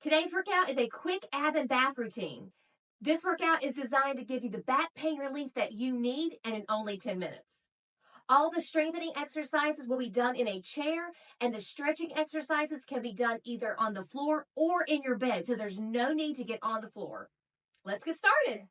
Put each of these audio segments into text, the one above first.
Today's workout is a quick ab and back routine. This workout is designed to give you the back pain relief that you need and in only 10 minutes. All the strengthening exercises will be done in a chair, and the stretching exercises can be done either on the floor or in your bed, so there's no need to get on the floor. Let's get started.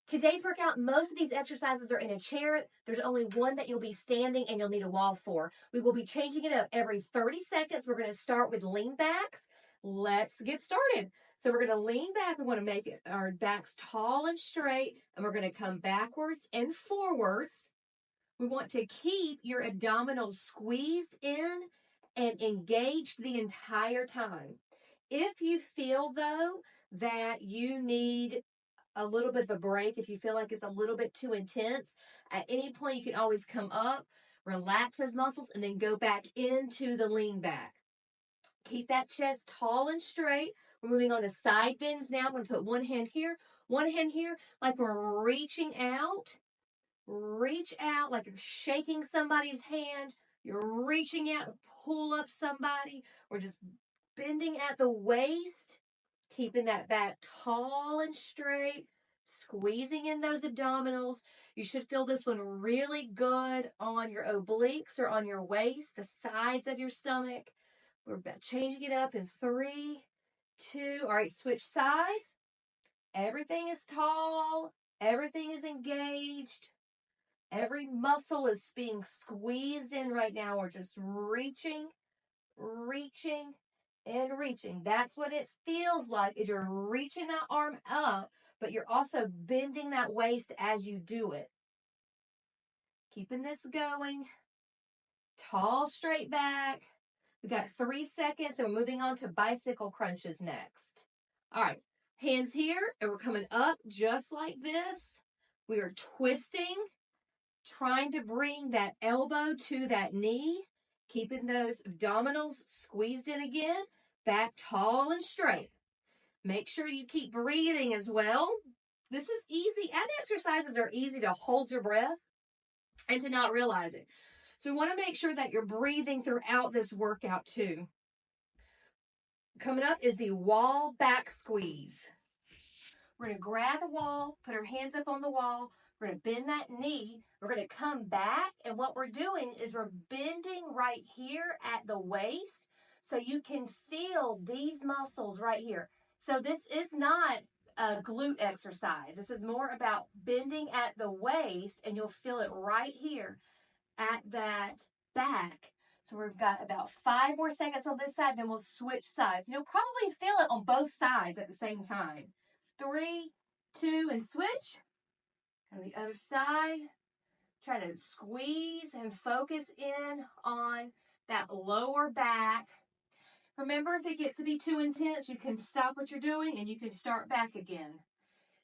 Today's workout, most of these exercises are in a chair. There's only one that you'll be standing and you'll need a wall for. We will be changing it up every 30 seconds. We're going to start with lean backs. Let's get started. So we're going to lean back. We want to make our backs tall and straight, and we're going to come backwards and forwards. We want to keep your abdominals squeezed in and engaged the entire time. If you feel, though, that you need a little bit of a break, if you feel like it's a little bit too intense, at any point you can always come up, relax those muscles, and then go back into the lean back. Keep that chest tall and straight. We're moving on to side bends now. I'm going to put one hand here, like we're reaching out. Reach out like you're shaking somebody's hand. You're reaching out to pull up somebody. We're just bending at the waist, keeping that back tall and straight, squeezing in those abdominals. You should feel this one really good on your obliques or on your waist, the sides of your stomach. We're changing it up in 3, 2. All right, switch sides. Everything is tall. Everything is engaged. Every muscle is being squeezed in right now. We're just reaching, reaching, and reaching. That's what it feels like, is you're reaching that arm up, but you're also bending that waist as you do it. Keeping this going. Tall, straight back. We got 3 seconds, and we're moving on to bicycle crunches next. All right, hands here, and we're coming up just like this. We are twisting, trying to bring that elbow to that knee, keeping those abdominals squeezed in again, back tall and straight. Make sure you keep breathing as well. This is easy. Ab exercises are easy to hold your breath and to not realize it. So we want to make sure that you're breathing throughout this workout too. Coming up is the wall back squeeze. We're going to grab a wall, put our hands up on the wall. We're going to bend that knee. We're going to come back, and what we're doing is we're bending right here at the waist so you can feel these muscles right here. So this is not a glute exercise. This is more about bending at the waist, and you'll feel it right here at that back. So we've got about 5 more seconds on this side, then we'll switch sides. You'll probably feel it on both sides at the same time. 3, 2, and switch. And the other side. Try to squeeze and focus in on that lower back. Remember, if it gets to be too intense, you can stop what you're doing and you can start back again.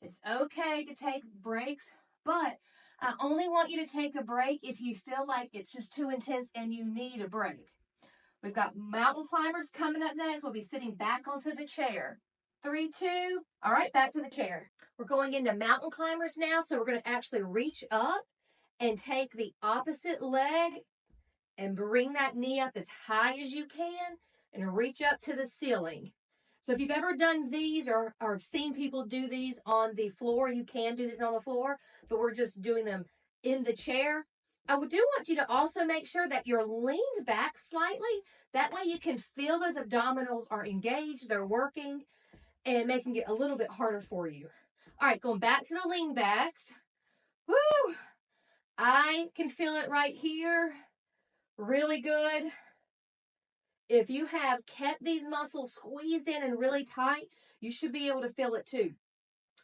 It's okay to take breaks, but I only want you to take a break if you feel like it's just too intense and you need a break. We've got mountain climbers coming up next. We'll be sitting back onto the chair. 3, 2. All right, back to the chair. We're going into mountain climbers now, so we're going to actually reach up and take the opposite leg and bring that knee up as high as you can and reach up to the ceiling. So if you've ever done these or seen people do these on the floor, you can do these on the floor, but we're just doing them in the chair. I do want you to also make sure that you're leaned back slightly. That way you can feel those abdominals are engaged, they're working, and making it a little bit harder for you. All right, going back to the lean backs. Woo! I can feel it right here. Really good. If you have kept these muscles squeezed in and really tight, you should be able to feel it too.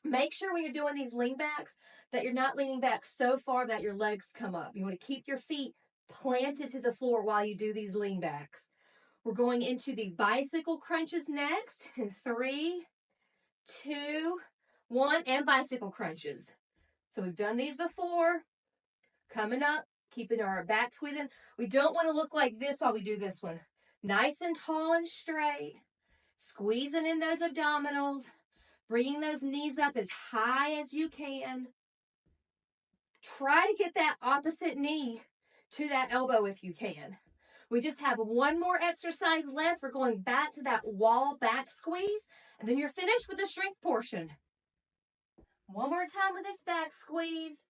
Make sure when you're doing these lean backs that you're not leaning back so far that your legs come up. You want to keep your feet planted to the floor while you do these lean backs. We're going into the bicycle crunches next in 3, 2, 1, and bicycle crunches. So we've done these before. Coming up, keeping our back squeezing. We don't want to look like this while we do this one. Nice and tall and straight. Squeezing in those abdominals. Bringing those knees up as high as you can. Try to get that opposite knee to that elbow if you can. We just have one more exercise left. We're going back to that wall back squeeze, and then you're finished with the strength portion. One more time with this back squeeze.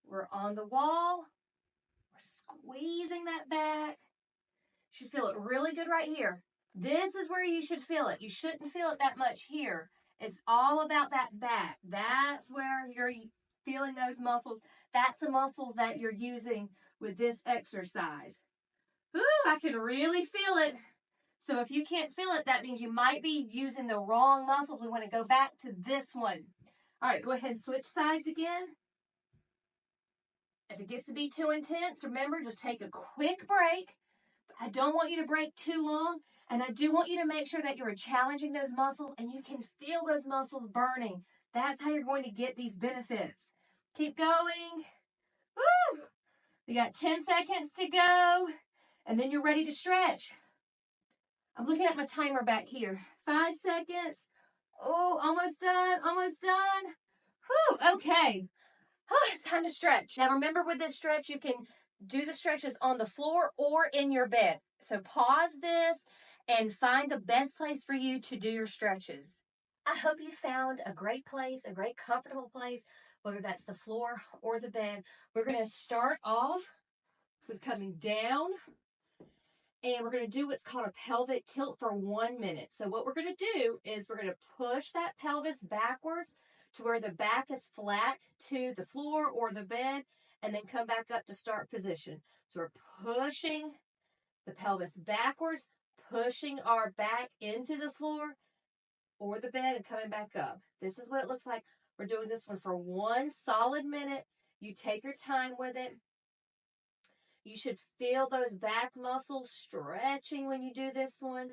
We're on the wall. We're squeezing that back. You should feel it really good right here. This is where you should feel it. You shouldn't feel it that much here. It's all about that back. That's where you're feeling those muscles. That's the muscles that you're using with this exercise. Ooh, I can really feel it. So if you can't feel it, that means you might be using the wrong muscles. We want to go back to this one. All right, go ahead and switch sides again. If it gets to be too intense, remember, just take a quick break. I don't want you to break too long, and I do want you to make sure that you're challenging those muscles and you can feel those muscles burning. That's how you're going to get these benefits. Keep going. Woo! We got 10 seconds to go, and then you're ready to stretch. I'm looking at my timer back here. 5 seconds. Oh, almost done, almost done. Whew, okay. Oh, it's time to stretch. Now remember, with this stretch, you can do the stretches on the floor or in your bed. So pause this and find the best place for you to do your stretches. I hope you found a great place, a great comfortable place, whether that's the floor or the bed. We're going to start off with coming down, and we're going to do what's called a pelvic tilt for 1 minute. So what we're going to do is we're going to push that pelvis backwards to where the back is flat to the floor or the bed, and then come back up to start position. So we're pushing the pelvis backwards, pushing our back into the floor or the bed, and coming back up. This is what it looks like. We're doing this one for 1 solid minute. You take your time with it. You should feel those back muscles stretching when you do this one.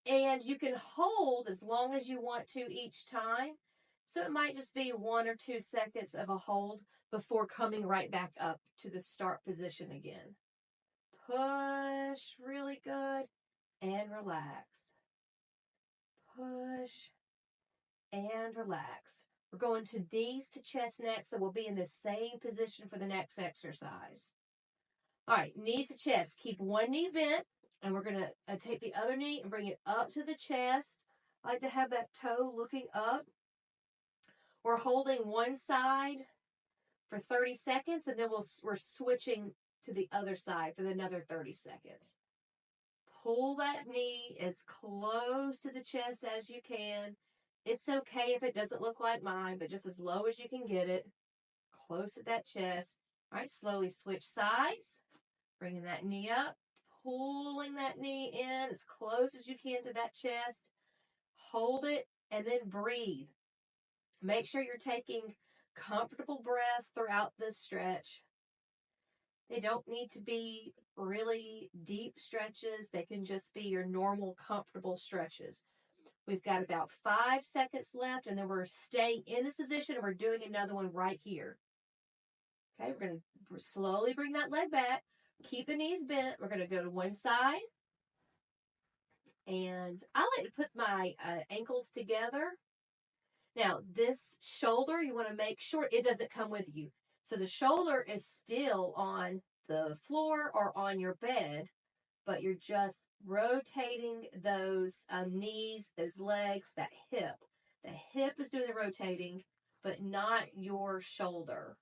And you can hold as long as you want to each time. So it might just be 1 or 2 seconds of a hold before coming right back up to the start position again. Push really good and relax. Push and relax. We're going to knees to chest next, so we'll be in the same position for the next exercise. All right, knees to chest. Keep one knee bent, and we're going to take the other knee and bring it up to the chest. I like to have that toe looking up. We're holding one side for 30 seconds, and then we're switching to the other side for another 30 seconds. Pull that knee as close to the chest as you can. It's okay if it doesn't look like mine, but just as low as you can get it. Close to that chest. All right, slowly switch sides. Bringing that knee up. Pulling that knee in as close as you can to that chest. Hold it, and then breathe. Make sure you're taking comfortable breaths throughout this stretch. They don't need to be really deep stretches. They can just be your normal, comfortable stretches. We've got about 5 seconds left, and then we're staying in this position, and we're doing another one right here. Okay, we're going to slowly bring that leg back. Keep the knees bent. We're going to go to one side. And I like to put my ankles together. Now, this shoulder, you want to make sure it doesn't come with you. So the shoulder is still on the floor or on your bed, but you're just rotating those knees, those legs, that hip. The hip is doing the rotating, but not your shoulder.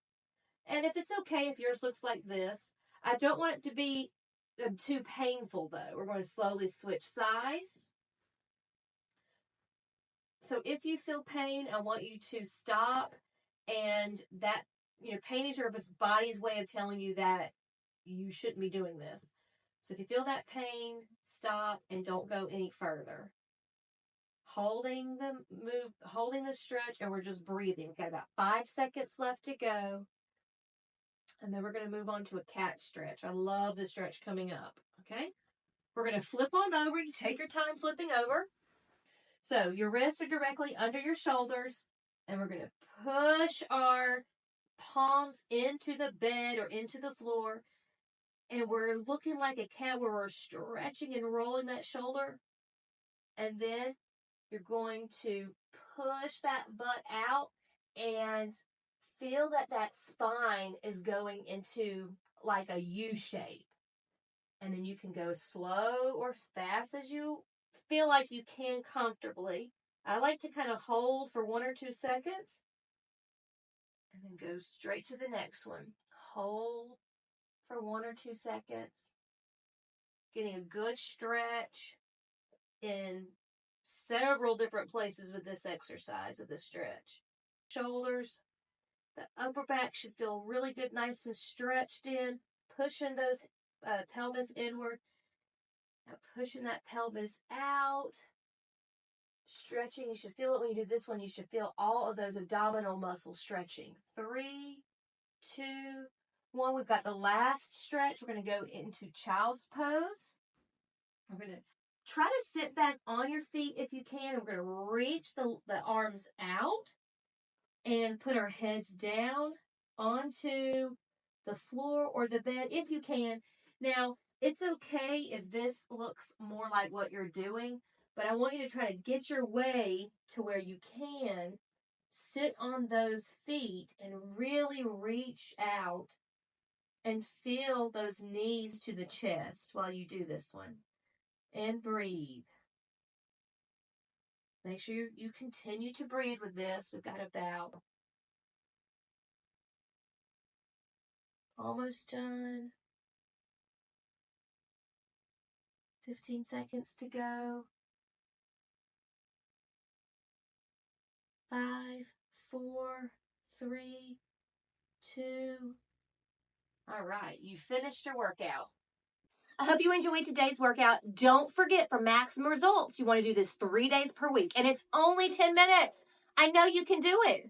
And if it's okay if yours looks like this, I don't want it to be too painful, though. We're going to slowly switch sides. So if you feel pain, I want you to stop, and that, pain is your body's way of telling you that you shouldn't be doing this. So if you feel that pain, stop and don't go any further. Holding the stretch, and we're just breathing. We've got about 5 seconds left to go. And then we're going to move on to a cat stretch. I love the stretch coming up, okay? We're going to flip on over. You take your time flipping over. So your wrists are directly under your shoulders, and we're going to push our palms into the bed or into the floor, and we're looking like a cat where we're stretching and rolling that shoulder, and then you're going to push that butt out and feel that that spine is going into like a U shape. And then you can go slow or as fast as you feel like you can comfortably. I like to kind of hold for 1 or 2 seconds and then go straight to the next one. Hold for 1 or 2 seconds. Getting a good stretch in several different places with this exercise, with this stretch. Shoulders, the upper back should feel really good, nice and stretched in, pushing those pelvis inward. Now pushing that pelvis out, stretching. You should feel it when you do this one. You should feel all of those abdominal muscles stretching. 3, 2, 1. We've got the last stretch. We're going to go into child's pose. We're going to try to sit back on your feet if you can. We're going to reach the arms out and put our heads down onto the floor or the bed if you can. Now, it's okay if this looks more like what you're doing, but I want you to try to get your way to where you can sit on those feet and really reach out and feel those knees to the chest while you do this one. And breathe. Make sure you continue to breathe with this. We've got about almost done. 15 seconds to go. 5, 4, 3, 2. All right, you finished your workout. I hope you enjoyed today's workout. Don't forget, for maximum results, you want to do this 3 days per week, and it's only 10 minutes. I know you can do it.